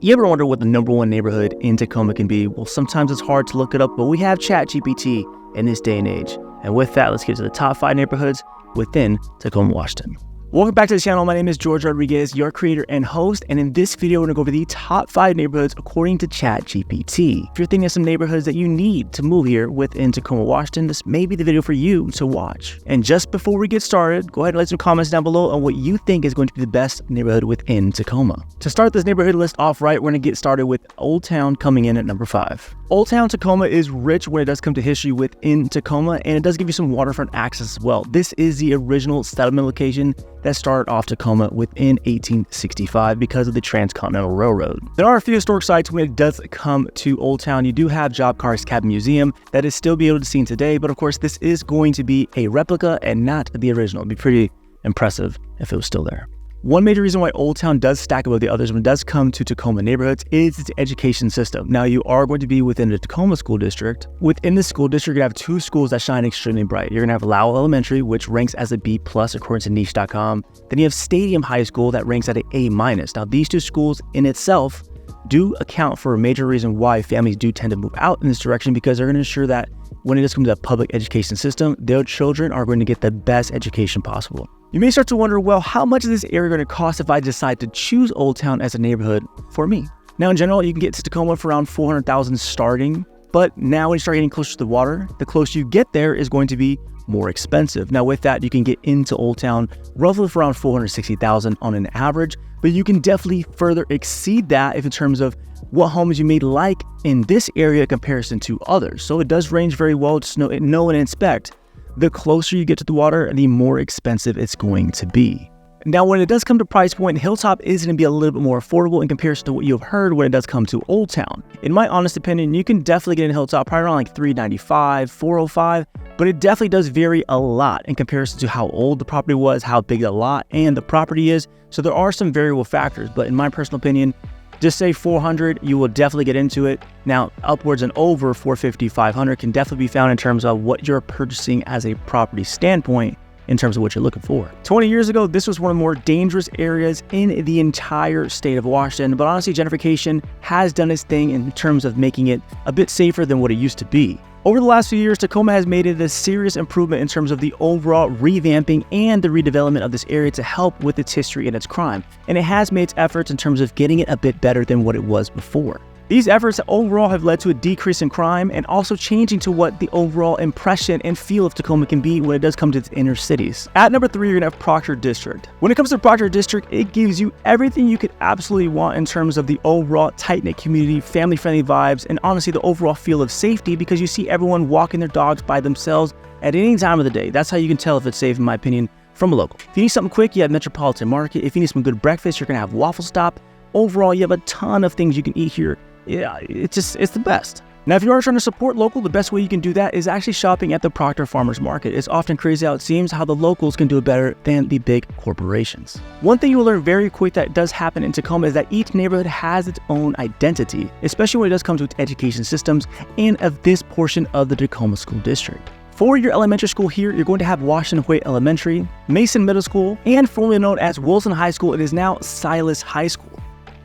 You ever wonder what the number one neighborhood in Tacoma can be? Well, sometimes it's hard to look it up, but we have ChatGPT in this day and age. And with that, let's get to the top 5 neighborhoods within Tacoma, Washington. Welcome back to the channel. My name is George.rodriguez, your creator and host. And in this video, we're gonna go over the top 5 neighborhoods according to ChatGPT. If you're thinking of some neighborhoods that you need to move here within Tacoma, Washington, this may be the video for you to watch. And just before we get started, go ahead and leave some comments down below on what you think is going to be the best neighborhood within Tacoma. To start this neighborhood list off right, we're gonna get started with Old Town coming in at number 5. Old Town Tacoma is rich when it does come to history within Tacoma, and it does give you some waterfront access as well. This is the original settlement location that started off Tacoma within 1865 because of the Transcontinental Railroad. There are a few historic sites when it does come to Old Town. You do have Job Cars Cabin Museum that is still be able to be seen today, but of course this is going to be a replica and not the original. It'd be pretty impressive if it was still there. One major reason why Old Town does stack above the others when it does come to Tacoma neighborhoods is its education system. Now, you are going to be within the Tacoma school district. Within the school district, you're gonna have 2 schools that shine extremely bright. You're gonna have Lowell Elementary, which ranks as a B+ according to niche.com. Then you have Stadium High School that ranks at an A-. Now, these 2 schools in itself do account for a major reason why families do tend to move out in this direction, because they're gonna ensure that when it does come to the public education system, their children are going to get the best education possible. You may start to wonder, well, how much is this area going to cost if I decide to choose Old Town as a neighborhood for me? Now, in general, you can get to Tacoma for around $400,000 starting, but now when you start getting closer to the water, the closer you get there is going to be more expensive. Now, with that, you can get into Old Town roughly for around $460,000 on an average, but you can definitely further exceed that if in terms of what homes you may like in this area in comparison to others. So it does range very well. Just know and inspect. The closer you get to the water, the more expensive it's going to be. Now, when it does come to price point, Hilltop is going to be a little bit more affordable in comparison to what you've heard when it does come to Old Town. In my honest opinion, you can definitely get in Hilltop probably around like $395, $405, but it definitely does vary a lot in comparison to how old the property was, how big the lot and the property is. So there are some variable factors, but in my personal opinion, just say 400, you will definitely get into it. Now, upwards and over 450, 500 can definitely be found in terms of what you're purchasing as a property standpoint in terms of what you're looking for. 20 years ago, this was one of the more dangerous areas in the entire state of Washington, but honestly, gentrification has done its thing in terms of making it a bit safer than what it used to be. Over the last few years, Tacoma has made it a serious improvement in terms of the overall revamping and the redevelopment of this area to help with its history and its crime. And it has made its efforts in terms of getting it a bit better than what it was before. These efforts overall have led to a decrease in crime and also changing to what the overall impression and feel of Tacoma can be when it does come to its inner cities. At number 3, you're gonna have Proctor District. When it comes to Proctor District, it gives you everything you could absolutely want in terms of the overall tight-knit community, family-friendly vibes, and honestly the overall feel of safety, because you see everyone walking their dogs by themselves at any time of the day. That's how you can tell if it's safe, in my opinion, from a local. If you need something quick, you have Metropolitan Market. If you need some good breakfast, you're gonna have Waffle Stop. Overall, you have a ton of things you can eat here. Yeah, it's the best. Now, if you are trying to support local, the best way you can do that is actually shopping at the Proctor Farmers Market. It's often crazy how it seems how the locals can do it better than the big corporations. One thing you will learn very quick that does happen in Tacoma is that each neighborhood has its own identity, especially when it does come to its education systems and of this portion of the Tacoma School District. For your elementary school here, you're going to have Washington Hoyt Elementary, Mason Middle School, and formerly known as Wilson High School, it is now Silas High School.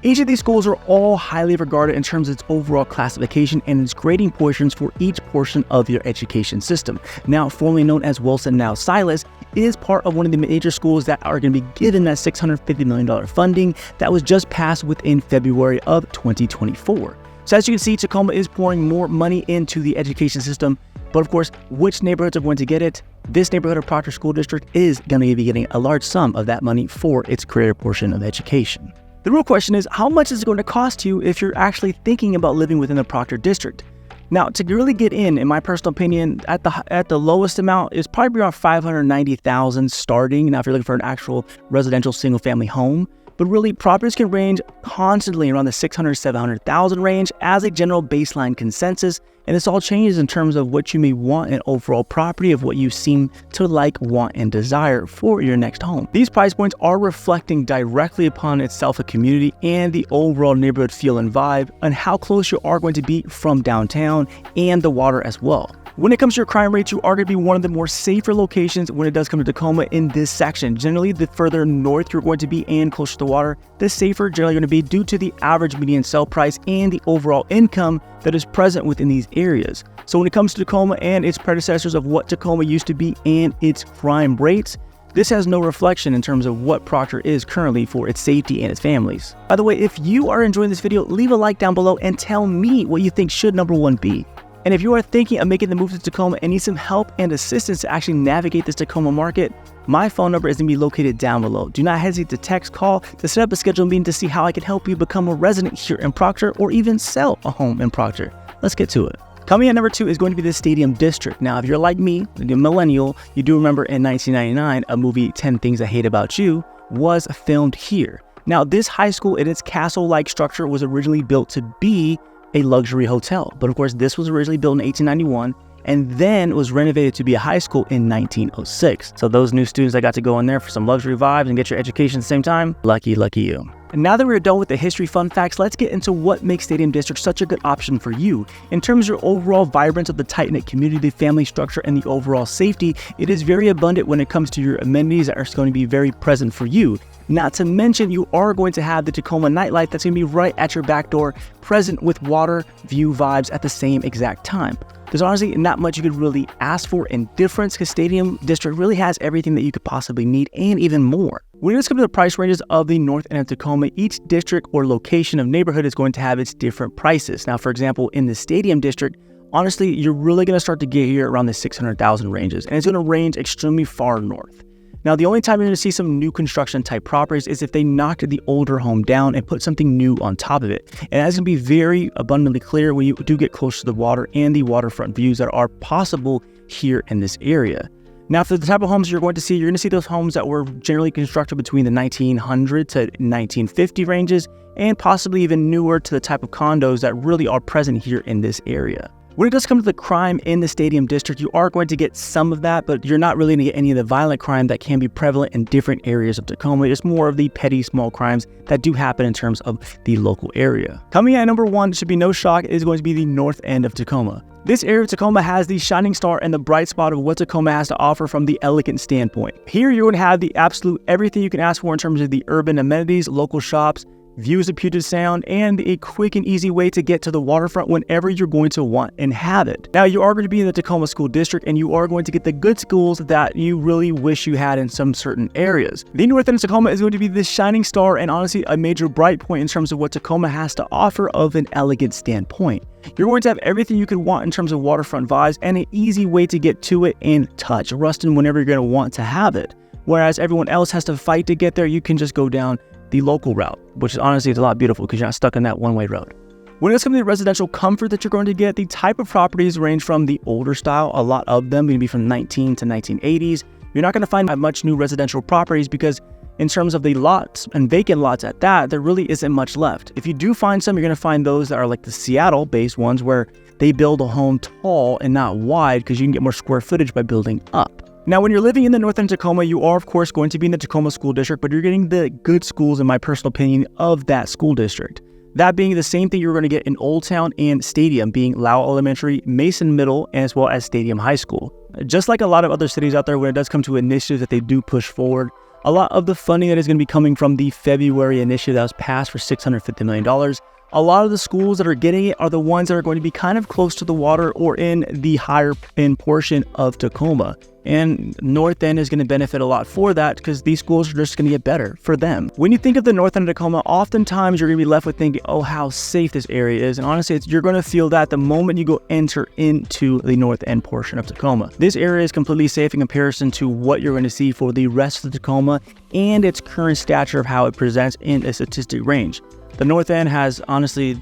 Each of these schools are all highly regarded in terms of its overall classification and its grading portions for each portion of your education system. Now, formerly known as Wilson, now Silas, is part of one of the major schools that are going to be given that $650 million funding that was just passed within February of 2024. So as you can see, Tacoma is pouring more money into the education system, but of course, which neighborhoods are going to get it? This neighborhood of Proctor School District is going to be getting a large sum of that money for its greater portion of education. The real question is, how much is it going to cost you if you're actually thinking about living within the Proctor District? Now, to really get in my personal opinion, at the lowest amount is probably around $590,000 starting. Now, if you're looking for an actual residential single-family home, but really properties can range constantly around the $600,000 to $700,000 range as a general baseline consensus. And this all changes in terms of what you may want in overall property, of what you seem to like, want, and desire for your next home. These price points are reflecting directly upon itself a community and the overall neighborhood feel and vibe, and how close you are going to be from downtown and the water as well. When it comes to your crime rates, you are going to be one of the more safer locations when it does come to Tacoma in this section. Generally, the further north you're going to be and closer to water, the safer generally going to be due to the average median sale price and the overall income that is present within these areas. So when it comes to Tacoma and its predecessors of what Tacoma used to be and its crime rates, this has no reflection in terms of what Proctor is currently for its safety and its families. By the way, if you are enjoying this video, leave a like down below and tell me what you think should number one be. And if you are thinking of making the move to Tacoma and need some help and assistance to actually navigate this Tacoma market, my phone number is going to be located down below. Do not hesitate to text, call, to set up a scheduled meeting to see how I can help you become a resident here in Proctor or even sell a home in Proctor. Let's get to it. Coming at number 2 is going to be the Stadium District. Now, if you're like me, the millennial, you do remember in 1999, a movie 10 Things I Hate About You was filmed here. Now, this high school in its castle-like structure was originally built to be a luxury hotel. But of course, this was originally built in 1891 and then was renovated to be a high school in 1906. So those new students that got to go in there for some luxury vibes and get your education at the same time, lucky you. And now that we're done with the history fun facts, let's get into what makes Stadium District such a good option for you. In terms of your overall vibrance of the tight-knit community, the family structure, and the overall safety, it is very abundant when it comes to your amenities that are going to be very present for you. Not to mention, you are going to have the Tacoma nightlife that's going to be right at your back door, present with water view vibes at the same exact time. There's honestly not much you could really ask for in difference because Stadium District really has everything that you could possibly need and even more. When it comes to the price ranges of the north end of Tacoma, each district or location of neighborhood is going to have its different prices. Now, for example, in the Stadium District, honestly, you're really going to start to get here around the 600,000 ranges, and it's going to range extremely far north. Now, the only time you're going to see some new construction type properties is if they knocked the older home down and put something new on top of it. And that's going to be very abundantly clear when you do get close to the water and the waterfront views that are possible here in this area. Now, for the type of homes you're going to see those homes that were generally constructed between the 1900 to 1950 ranges and possibly even newer to the type of condos that really are present here in this area. When it does come to the crime in the Stadium District, you are going to get some of that, but you're not really going to get any of the violent crime that can be prevalent in different areas of Tacoma. It's more of the petty small crimes that do happen in terms of the local area. Coming at number 1, should be no shock, is going to be the north end of Tacoma. This area of Tacoma has the shining star and the bright spot of what Tacoma has to offer from the elegant standpoint. Here you're going to have the absolute everything you can ask for in terms of the urban amenities, local shops, views of Puget Sound, and a quick and easy way to get to the waterfront whenever you're going to want and have it. Now, you are going to be in the Tacoma School District, and you are going to get the good schools that you really wish you had in some certain areas. The north end of Tacoma is going to be the shining star and honestly a major bright point in terms of what Tacoma has to offer of an elegant standpoint. You're going to have everything you could want in terms of waterfront vibes and an easy way to get to it and touch Ruston whenever you're going to want to have it. Whereas everyone else has to fight to get there, you can just go down the local route, which is honestly, it's a lot beautiful because you're not stuck in that one-way road. When it's coming to the residential comfort that you're going to get, the type of properties range from the older style, a lot of them going to be from 19 to 1980s. You're not going to find much new residential properties because in terms of the lots and vacant lots at that, there really isn't much left. If you do find some, you're going to find those that are like the Seattle-based ones where they build a home tall and not wide because you can get more square footage by building up. Now, when you're living in the north end of Tacoma, you are, of course, going to be in the Tacoma School District, but you're getting the good schools, in my personal opinion, of that school district. That being the same thing you're going to get in Old Town and Stadium, being Lau Elementary, Mason Middle, as well as Stadium High School. Just like a lot of other cities out there, when it does come to initiatives that they do push forward, a lot of the funding that is going to be coming from the February initiative that was passed for $650 million, a lot of the schools that are getting it are the ones that are going to be kind of close to the water or in the higher end portion of Tacoma. And North End is going to benefit a lot for that because these schools are just going to get better for them. When you think of the North End of Tacoma, oftentimes you're going to be left with thinking, oh, how safe this area is. And honestly, you're going to feel that the moment you go enter into the North End portion of Tacoma. This area is completely safe in comparison to what you're going to see for the rest of Tacoma and its current stature of how it presents in a statistic range. The North End has honestly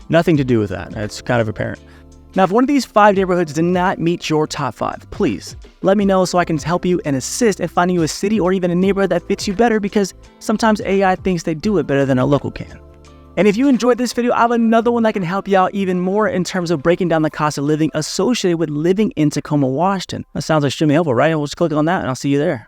nothing to do with that. It's kind of apparent. Now, if one of these 5 neighborhoods did not meet your top 5, please let me know so I can help you and assist in finding you a city or even a neighborhood that fits you better because sometimes AI thinks they do it better than a local can. And if you enjoyed this video, I have another one that can help you out even more in terms of breaking down the cost of living associated with living in Tacoma, Washington. That sounds extremely helpful, right? We'll just click on that and I'll see you there.